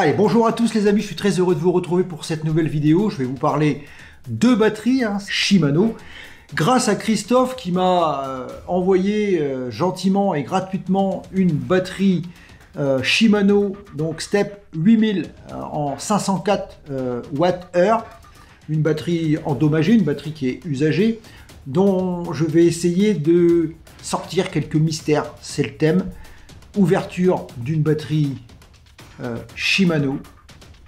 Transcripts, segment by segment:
Allez, bonjour à tous les amis, je suis très heureux de vous retrouver pour cette nouvelle vidéo. Je vais vous parler de batteries Shimano. Grâce à Christophe qui m'a envoyé gentiment et gratuitement une batterie Shimano, donc Step 8000 en 504 Wh. Une batterie endommagée, une batterie qui est usagée, dont je vais essayer de sortir quelques mystères. C'est le thème. Ouverture d'une batterie Shimano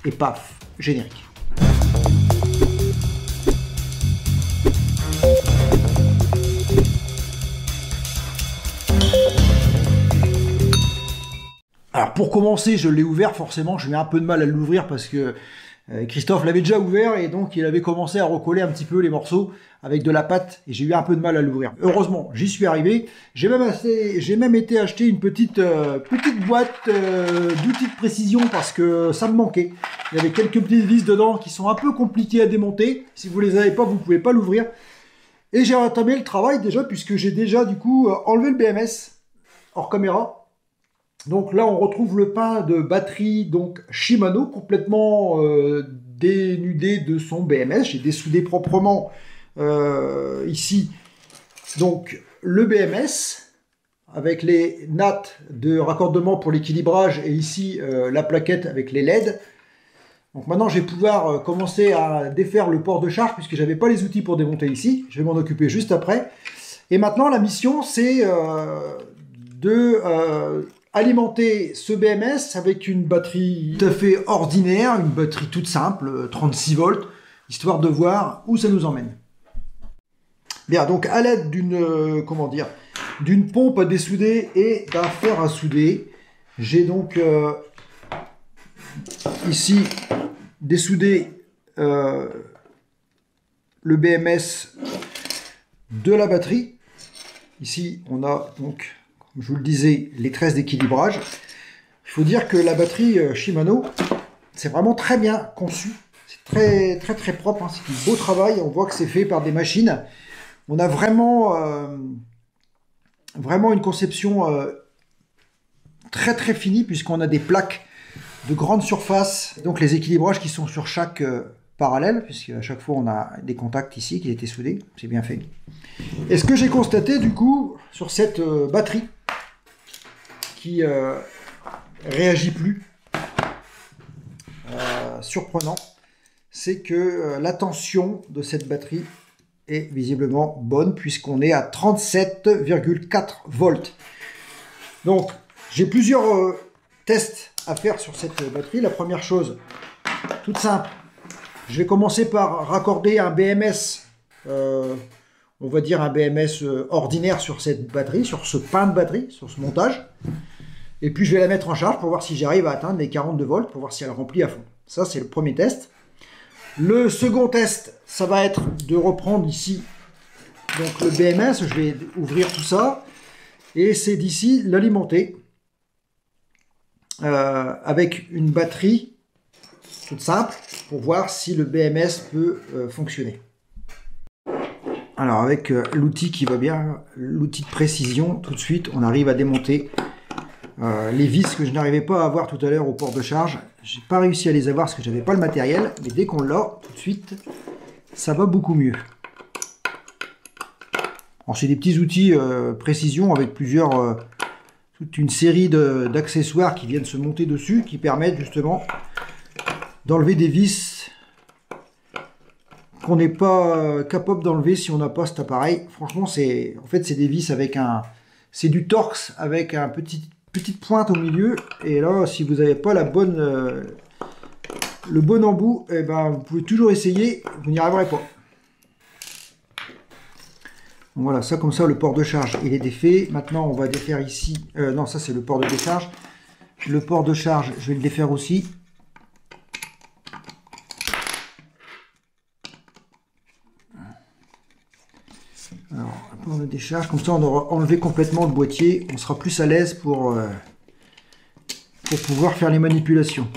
et paf, générique. Alors pour commencer, je l'ai ouvert, forcément j'ai eu un peu de mal à l'ouvrir parce que Christophe l'avait déjà ouvert et donc il avait commencé à recoller un petit peu les morceaux avec de la pâte et j'ai eu un peu de mal à l'ouvrir. Heureusement, j'y suis arrivé. J'ai même été acheter une petite boîte d'outils de précision parce que ça me manquait. Il y avait quelques petites vis dedans qui sont un peu compliquées à démonter. Si vous les avez pas, vous pouvez pas l'ouvrir. Et j'ai entamé le travail déjà puisque j'ai déjà du coup enlevé le BMS hors caméra. Donc là, on retrouve le pain de batterie donc Shimano complètement dénudé de son BMS. J'ai dessoudé proprement ici donc le BMS avec les nattes de raccordement pour l'équilibrage et ici la plaquette avec les LED. Donc maintenant, je vais pouvoir commencer à défaire le port de charge puisque j'avais pas les outils pour démonter ici. Je vais m'en occuper juste après. Et maintenant, la mission, c'est alimenter ce BMS avec une batterie tout à fait ordinaire, une batterie toute simple, 36 volts, histoire de voir où ça nous emmène. Bien, donc à l'aide d'une pompe à dessouder et d'un fer à souder, j'ai donc ici dessoudé le BMS de la batterie. Ici, on a donc, comme je vous le disais, les tresses d'équilibrage. Il faut dire que la batterie Shimano, c'est vraiment très bien conçu. C'est très propre, hein. C'est un beau travail. On voit que c'est fait par des machines. On a vraiment une conception très finie puisqu'on a des plaques de grande surface. Donc les équilibrages qui sont sur chaque parallèle, puisqu'à chaque fois on a des contacts ici qui ont été soudés. C'est bien fait. Et ce que j'ai constaté du coup sur cette batterie qui réagit plus, surprenant, c'est que la tension de cette batterie est visiblement bonne puisqu'on est à 37,4 volts. Donc j'ai plusieurs tests à faire sur cette batterie. La première chose, toute simple, je vais commencer par raccorder un BMS, on va dire un BMS ordinaire sur cette batterie, sur ce pain de batterie, sur ce montage. Et puis je vais la mettre en charge pour voir si j'arrive à atteindre les 42 volts, pour voir si elle remplit à fond. Ça, c'est le premier test. Le second test, ça va être de reprendre ici donc le BMS. Je vais ouvrir tout ça. Et c'est d'ici l'alimenter avec une batterie toute simple pour voir si le BMS peut fonctionner. Alors avec l'outil qui va bien, l'outil de précision, tout de suite on arrive à démonter les vis que je n'arrivais pas à avoir tout à l'heure au port de charge. J'ai pas réussi à les avoir parce que j'avais pas le matériel, mais dès qu'on l'a, tout de suite, ça va beaucoup mieux. Alors c'est des petits outils précision avec toute une série d'accessoires qui viennent se monter dessus, qui permettent justement d'enlever des vis qu'on n'est pas capable d'enlever si on n'a pas cet appareil. Franchement, c'est des vis avec c'est du Torx avec un petite pointe au milieu. Et là, si vous n'avez pas le bon embout, eh ben, vous pouvez toujours essayer, vous n'y arriverez pas. Donc voilà, ça comme ça, le port de charge, il est défait. Maintenant, on va défaire ici. Non, ça c'est le port de décharge. Le port de charge, je vais le défaire aussi. Alors, un port de décharge, comme ça on aura enlevé complètement le boîtier. On sera plus à l'aise pour pouvoir faire les manipulations.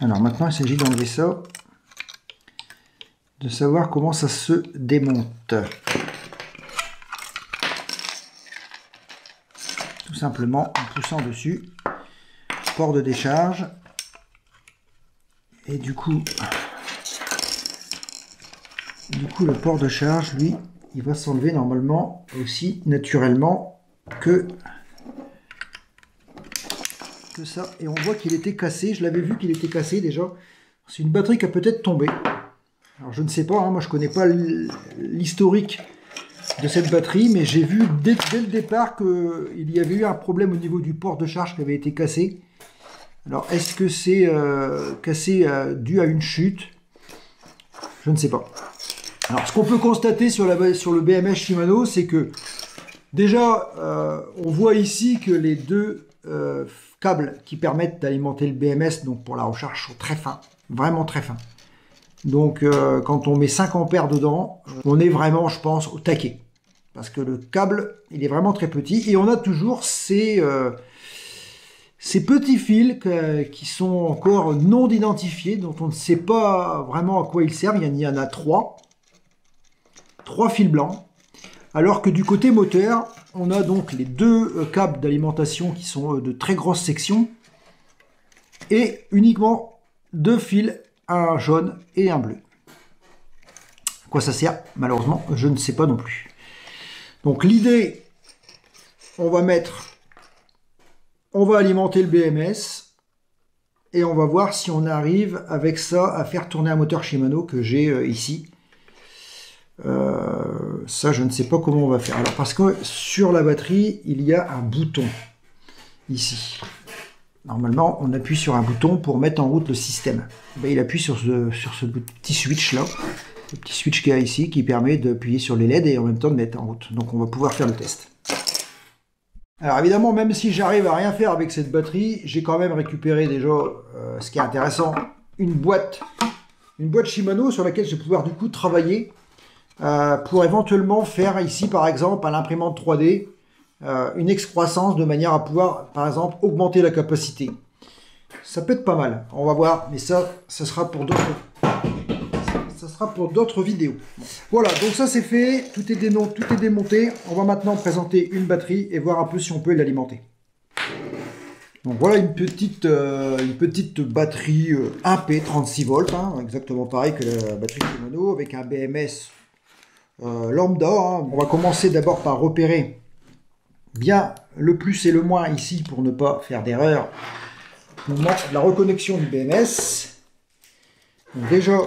Alors maintenant, il s'agit d'enlever ça. de savoir comment ça se démonte. Tout simplement en poussant dessus, port de décharge, et du coup le port de charge, lui, il va s'enlever normalement aussi naturellement que ça. Et on voit qu'il était cassé, je l'avais vu qu'il était cassé déjà. C'est une batterie qui a peut-être tombé. Alors je ne sais pas, hein, moi je connais pas l'historique de cette batterie, mais j'ai vu dès le départ qu'il y avait eu un problème au niveau du port de charge qui avait été cassé. Alors est-ce que c'est cassé dû à une chute? Je ne sais pas. Alors ce qu'on peut constater sur le BMS Shimano, c'est que déjà on voit ici que les deux câbles qui permettent d'alimenter le BMS, donc pour la recharge, sont très fins, vraiment très fins. Donc quand on met 5 ampères dedans, on est vraiment, je pense, au taquet. Parce que le câble, il est vraiment très petit. Et on a toujours ces petits fils qui sont encore non identifiés, dont on ne sait pas vraiment à quoi ils servent. Il y en a 3. 3 fils blancs. Alors que du côté moteur, on a donc les 2 câbles d'alimentation qui sont de très grosses sections. Et uniquement 2 fils, un jaune et un bleu. À quoi ça sert? Malheureusement, je ne sais pas non plus. Donc l'idée, on va alimenter le BMS et on va voir si on arrive avec ça à faire tourner un moteur Shimano que j'ai ici. Ça, je ne sais pas comment on va faire. Alors parce que sur la batterie, il y a un bouton ici. Normalement, on appuie sur un bouton pour mettre en route le système. Ben, il appuie sur ce petit switch là, le petit switch qu'il y a ici qui permet d'appuyer sur les LED et en même temps de mettre en route. Donc on va pouvoir faire le test. Alors évidemment, même si j'arrive à rien faire avec cette batterie, j'ai quand même récupéré déjà, ce qui est intéressant, une boîte Shimano sur laquelle je vais pouvoir du coup travailler pour éventuellement faire ici par exemple à l'imprimante 3D une excroissance de manière à pouvoir par exemple augmenter la capacité. Ça peut être pas mal, on va voir, mais ça sera pour d'autres vidéos. Voilà, donc ça c'est fait, tout est démonté. On va maintenant présenter une batterie et voir un peu si on peut l'alimenter. Donc voilà une petite batterie 1P 36 volts, hein, exactement pareil que la batterie Shimano avec un BMS lambda. Hein. On va commencer d'abord par repérer bien le plus et le moins ici pour ne pas faire d'erreur au moment de la reconnexion du BMS. Donc déjà,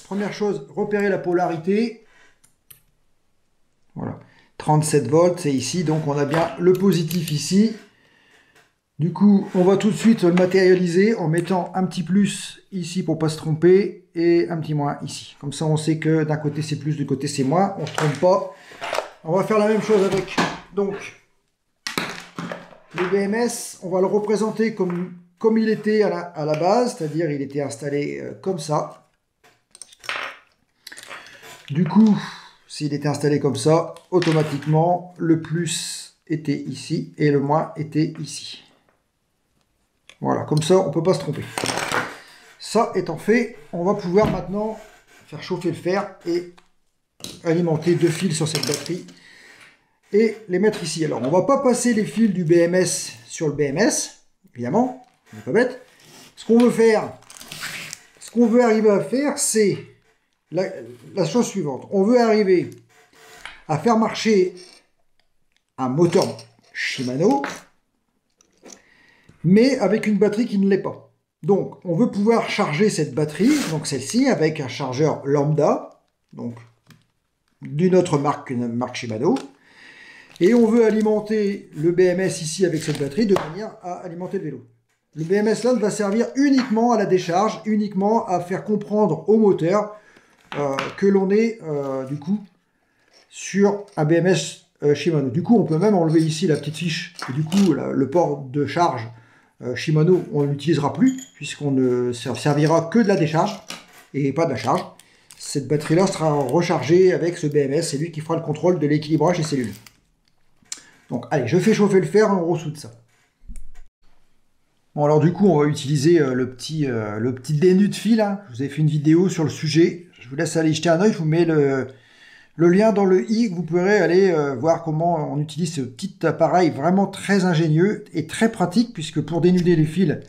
première chose, repérer la polarité. Voilà, 37 volts, c'est ici, donc on a bien le positif ici. Du coup, on va tout de suite le matérialiser en mettant un petit plus ici pour ne pas se tromper et un petit moins ici. Comme ça, on sait que d'un côté c'est plus, de côté c'est moins, on ne se trompe pas. On va faire la même chose avec donc le BMS, on va le représenter comme il était à la base, c'est-à-dire il était installé comme ça. Du coup, s'il était installé comme ça, automatiquement, le plus était ici et le moins était ici. Voilà, comme ça, on ne peut pas se tromper. Ça étant fait, on va pouvoir maintenant faire chauffer le fer et alimenter 2 fils sur cette batterie et les mettre ici. Alors, on ne va pas passer les fils du BMS sur le BMS, évidemment, on n'est pas bête. Ce qu'on veut faire, ce qu'on veut arriver à faire, c'est la chose suivante. On veut arriver à faire marcher un moteur Shimano, mais avec une batterie qui ne l'est pas. Donc, on veut pouvoir charger cette batterie, donc celle-ci, avec un chargeur lambda, donc d'une autre marque qu'une marque Shimano, et on veut alimenter le BMS ici avec cette batterie de manière à alimenter le vélo. Le BMS là va servir uniquement à la décharge, uniquement à faire comprendre au moteur que l'on est du coup sur un BMS Shimano. Du coup, on peut même enlever ici la petite fiche, et du coup, le port de charge Shimano, on ne l'utilisera plus, puisqu'on ne servira que de la décharge, et pas de la charge. Cette batterie-là sera rechargée avec ce BMS, c'est lui qui fera le contrôle de l'équilibrage des cellules. Donc, allez, je fais chauffer le fer, on ressoude ça. Bon, alors du coup, on va utiliser le petit dénu de fil. Hein. Je vous ai fait une vidéo sur le sujet. Je vous laisse aller y jeter un œil, je vous mets le lien dans le i, vous pourrez aller voir comment on utilise ce petit appareil vraiment très ingénieux et très pratique, puisque pour dénuder les fils,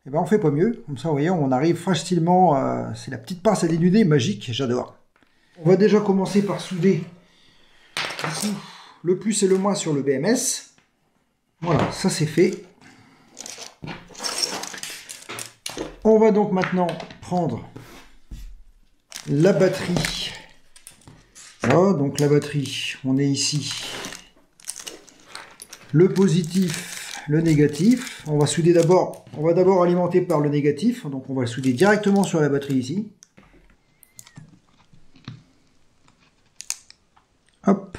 eh ben, on fait pas mieux. Comme ça, vous voyez, on arrive facilement, c'est la petite pince à dénuder, magique, j'adore. On va déjà commencer par souder ici, le plus et le moins sur le BMS. Voilà, ça c'est fait. On va donc maintenant prendre la batterie. Voilà, donc la batterie, on est ici. Le positif, le négatif. On va souder d'abord, on va d'abord alimenter par le négatif. Donc on va le souder directement sur la batterie ici. Hop.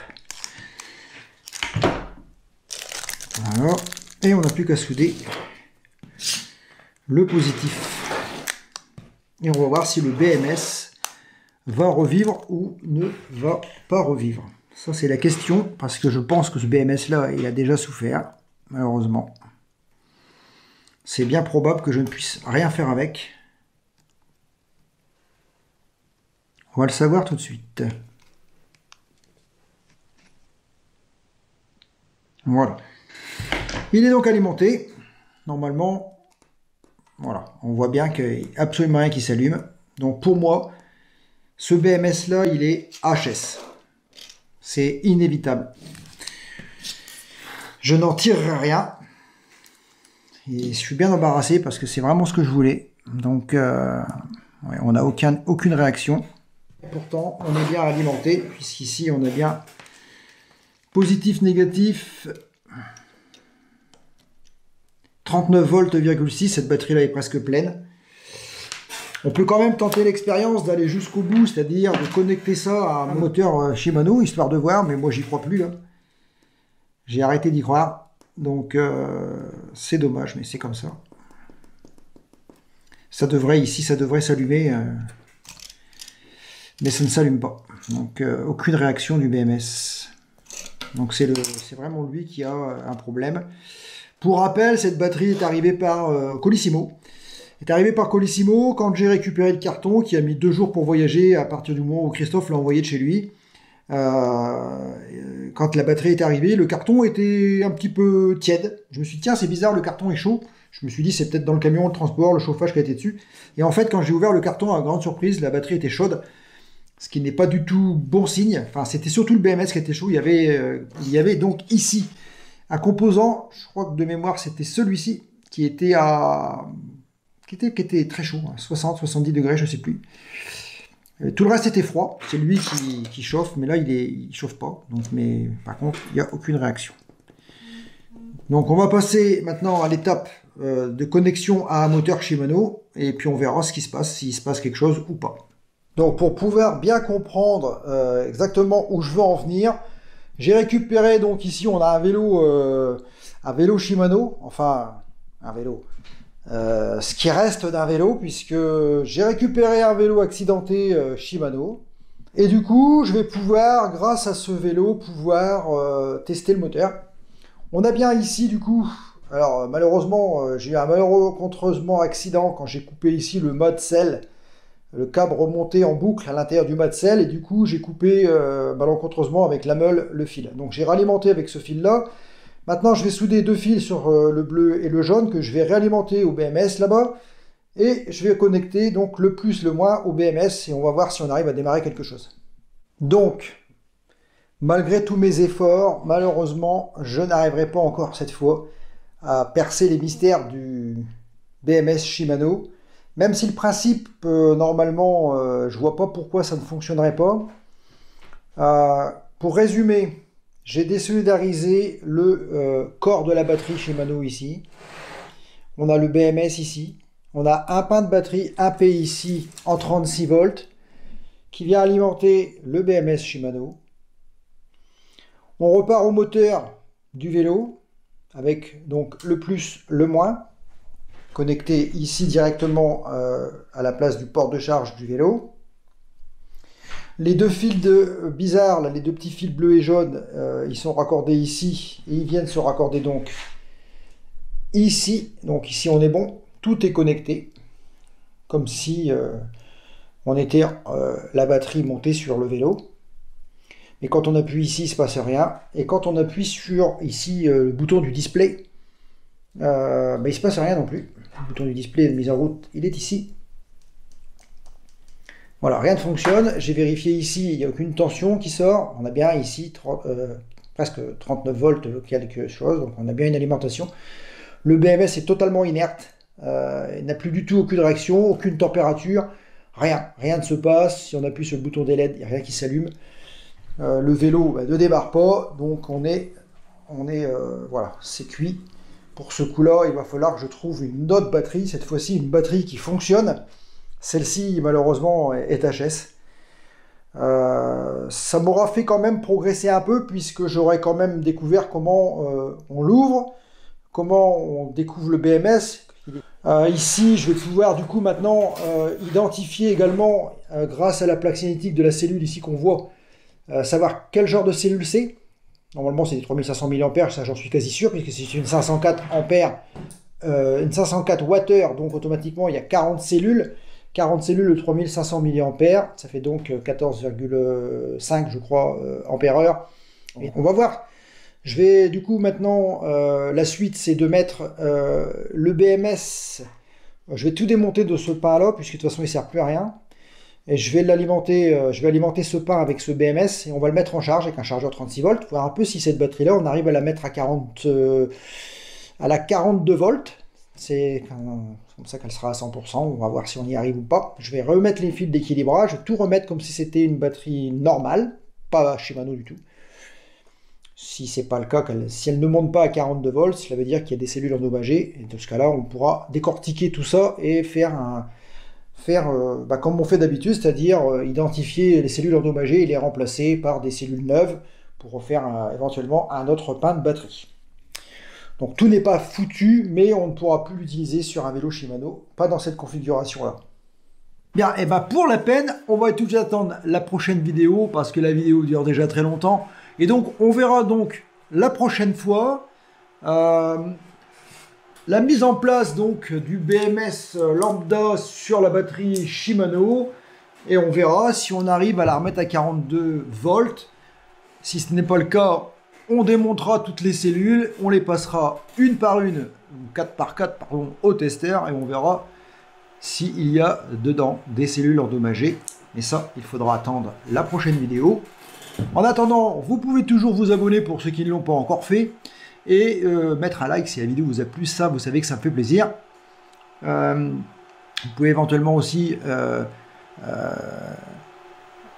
Voilà. Et on n'a plus qu'à souder le positif. Et on va voir si le BMS va revivre ou ne va pas revivre. Ça, c'est la question, parce que je pense que ce BMS-là, il a déjà souffert, malheureusement. C'est bien probable que je ne puisse rien faire avec. On va le savoir tout de suite. Voilà. Il est donc alimenté. Normalement, voilà, on voit bien qu'il n'y a absolument rien qui s'allume. Donc pour moi, ce BMS là, il est HS. C'est inévitable. Je n'en tirerai rien. Et je suis bien embarrassé parce que c'est vraiment ce que je voulais. Donc ouais, on n'a aucune réaction. Pourtant, on est bien alimenté, puisqu'ici on a bien positif, négatif. 39 volts, 6, cette batterie-là est presque pleine. On peut quand même tenter l'expérience d'aller jusqu'au bout, c'est-à-dire de connecter ça à un moteur Shimano, histoire de voir, mais moi j'y crois plus, là. J'ai arrêté d'y croire, donc c'est dommage, mais c'est comme ça. Ça devrait, ici, ça devrait s'allumer, mais ça ne s'allume pas. Donc aucune réaction du BMS. Donc c'est vraiment lui qui a un problème. Pour rappel, cette batterie est arrivée par Colissimo. Est arrivée par Colissimo quand j'ai récupéré le carton, qui a mis 2 jours pour voyager à partir du moment où Christophe l'a envoyé de chez lui. Quand la batterie est arrivée, le carton était un petit peu tiède. Je me suis dit, tiens, c'est bizarre, le carton est chaud. Je me suis dit, c'est peut-être dans le camion, le transport, le chauffage qui a été dessus. Et en fait, quand j'ai ouvert le carton, à grande surprise, la batterie était chaude. Ce qui n'est pas du tout bon signe. Enfin, c'était surtout le BMS qui était chaud. Il y avait donc ici un composant, je crois que de mémoire c'était celui-ci, qui était très chaud, 60-70 degrés, je ne sais plus. Tout le reste était froid, c'est lui qui chauffe, mais là il chauffe pas. Donc, mais par contre, il n'y a aucune réaction. Donc on va passer maintenant à l'étape de connexion à un moteur Shimano, et puis on verra ce qui se passe, s'il se passe quelque chose ou pas. Donc pour pouvoir bien comprendre exactement où je veux en venir, j'ai récupéré, donc ici on a un vélo Shimano, enfin un vélo, ce qui reste d'un vélo, puisque j'ai récupéré un vélo accidenté Shimano, et du coup je vais pouvoir, grâce à ce vélo, tester le moteur. On a bien ici du coup, alors malheureusement j'ai eu un malencontreusement accident quand j'ai coupé ici le mode selle. Le câble remonté en boucle à l'intérieur du mât de selle, et du coup j'ai coupé malencontreusement avec la meule le fil. Donc j'ai réalimenté avec ce fil là. Maintenant je vais souder 2 fils sur le bleu et le jaune que je vais réalimenter au BMS là-bas, et je vais connecter donc le plus le moins au BMS, et on va voir si on arrive à démarrer quelque chose. Donc malgré tous mes efforts, malheureusement je n'arriverai pas encore cette fois à percer les mystères du BMS Shimano. Même si le principe, normalement, je vois pas pourquoi ça ne fonctionnerait pas. Pour résumer, j'ai désolidarisé le corps de la batterie Shimano ici. On a le BMS ici. On a un pain de batterie AP ici en 36 volts qui vient alimenter le BMS Shimano. On repart au moteur du vélo avec donc le plus, le moins, connecté ici directement à la place du port de charge du vélo. Les 2 fils bizarres, là, les 2 petits fils bleus et jaunes, ils sont raccordés ici, et ils viennent se raccorder donc ici. Donc ici on est bon, tout est connecté, comme si on était la batterie montée sur le vélo. Mais quand on appuie ici, il ne se passe rien. Et quand on appuie sur ici le bouton du display, il ne se passe rien non plus. Le bouton du display de mise en route, il est ici. Voilà, rien ne fonctionne. J'ai vérifié ici, il n'y a aucune tension qui sort. On a bien ici presque 39 volts quelque chose, donc on a bien une alimentation. Le BMS est totalement inerte. Il n'a plus du tout aucune réaction, aucune température. Rien ne se passe. Si on appuie sur le bouton des LED, il n'y a rien qui s'allume. Le vélo ne démarre pas, donc voilà, c'est cuit. Pour ce coup-là, il va falloir que je trouve une autre batterie, cette fois-ci une batterie qui fonctionne. Celle-ci, malheureusement, est HS. Ça m'aura fait quand même progresser un peu, puisque j'aurais quand même découvert comment on l'ouvre, comment on découvre le BMS. Ici, je vais pouvoir du coup maintenant identifier également, grâce à la plaque cinétique de la cellule ici qu'on voit, savoir quel genre de cellule c'est. Normalement, c'est des 3500 mAh, ça j'en suis quasi sûr, puisque c'est une 504 ampères, une 504 Wh, donc automatiquement il y a 40 cellules. 40 cellules de 3500 mAh, ça fait donc 14,5 je crois ampères-heure. On va voir. Je vais du coup maintenant, la suite c'est de mettre le BMS. Je vais tout démonter de ce pain là, puisque de toute façon il ne sert plus à rien. Et je vais l'alimenter, je vais alimenter ce pain avec ce BMS et on va le mettre en charge avec un chargeur 36 volts, voir un peu si cette batterie là on arrive à la mettre à 42 volts. C'est comme ça qu'elle sera à 100%, on va voir si on y arrive ou pas. Je vais remettre les fils d'équilibrage, je vais tout remettre comme si c'était une batterie normale, pas Shimano du tout. Si c'est pas le cas, si elle ne monte pas à 42 volts, cela veut dire qu'il y a des cellules endommagées, et dans ce cas-là, on pourra décortiquer tout ça et faire comme on fait d'habitude, c'est-à-dire identifier les cellules endommagées et les remplacer par des cellules neuves pour refaire éventuellement un autre pain de batterie. Donc tout n'est pas foutu, mais on ne pourra plus l'utiliser sur un vélo Shimano, pas dans cette configuration-là. Bien, et pour la peine, on va tout de suite attendre la prochaine vidéo, parce que la vidéo dure déjà très longtemps. Et donc, on verra donc la prochaine fois la mise en place donc du BMS lambda sur la batterie Shimano. Et on verra si on arrive à la remettre à 42 volts. Si ce n'est pas le cas, on démontera toutes les cellules, on les passera une par une, 4 par 4, pardon, au testeur, et on verra s'il y a dedans des cellules endommagées. Et ça, il faudra attendre la prochaine vidéo. En attendant, vous pouvez toujours vous abonner pour ceux qui ne l'ont pas encore fait, et mettre un like si la vidéo vous a plu, ça vous savez que ça me fait plaisir. Vous pouvez éventuellement aussi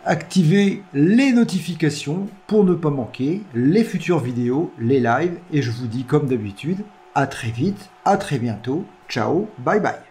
activer les notifications pour ne pas manquer les futures vidéos, les lives, et je vous dis comme d'habitude, à très vite, à très bientôt, ciao, bye bye.